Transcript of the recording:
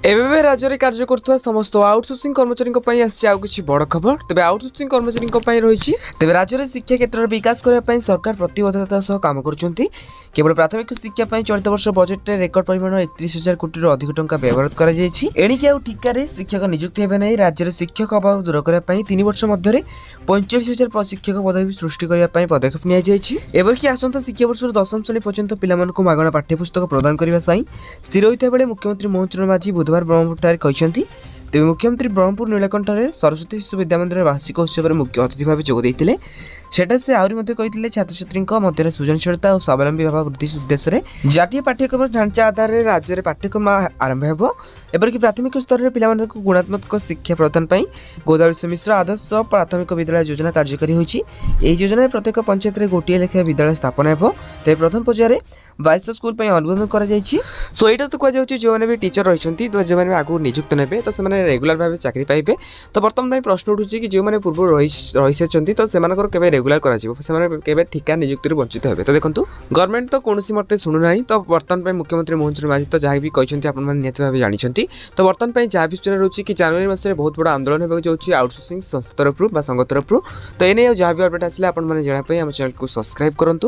एबे राज्य में कार्य कर समस्त आउटसोर्सिंग कर्मचारी आउ किसी बड़ खबर तेज आउटसोर्सिंग कर्मचारी रही तेज राज्य में शिक्षा क्षेत्र में विकास करने सरकार प्रतिबद्धता सह काम कर केवल प्राथमिक शिक्षा चलित वर्ष बजेट में रेकर्ड परिमाण 31,000 कोटी अधिक टंका व्यवहार करणिकी आउ ठिकार शिक्षक नियुक्ति होगा नहीं राज्य में शिक्षक अभाव दूर करने 3 वर्ष मध्य 45,000 प्रशिक्षक पदवी सृष्टि करने पदक्षेप निबरकी आसंता शिक्षा वर्ष दशम श्रेणी पर्यंत पिलाମାନଙ୍କୁ मागଣା पाठ्यपुस्तक प्रदान करने स्थिर होता बेले मुख्यमंत्री मोहन चरण माझी बुधवार ब्रह्मपुर कहते तेज मुख्यमंत्री ब्रह्मपुर नीलकंठर सरस्वती शिशु विद्या मंदिर वार्षिक उत्सव में मुख्य अतिथि भाव जोगदे सेटा से आहरी कहते छात्र छात्री मध्य सृजनशीलता और स्वावलंबी भाव वृद्धि उद्देश्य जातीय पाठ्यक्रम ढांचा आधार में राज्य में पाठ्यक्रम आरंभ हो एपरिक प्राथमिक स्तर में पिला गुणात्मक शिक्षा प्रदान गोदावरी मिश्र आदर्श प्राथमिक विद्यालय योजना कार्यकारी होती योजना प्रत्येक पंचायत में गोटे लेखा विद्यालय स्थापन हो तेज प्रथम पर्यायर 22 स्कूल अनुमोदन कर सो यहाँ तो कहुच्छी जो मैंने भी टीचर रही तो जो मैंने आगू नियुक्त ने तो से रेगुलर भाव चाकरी पाइबे तो बर्तमान प्रश्न उठू कि जो मैंने पूर्व रही सारी तो से रेगुलर कर ठिका नियुक्ति वंचित हे तो देखो गवर्नमेंट तो कौन मत शुणुना तो बर्तमान मुख्यमंत्री मोहन चरण माझी तो जहाँ भी कहते निहत भाव जानते तो बर्तमान जहाँ भी सूचना रोचे कि जनवरी मास में बहुत बड़ा आंदोलन होगा जाऊँगी आउटसोर्सिंग संस्था तरफ संघ तरफ तो ये जहाँ भी अपडेट आसे आप चैनल को सब्सक्राइब करूँ।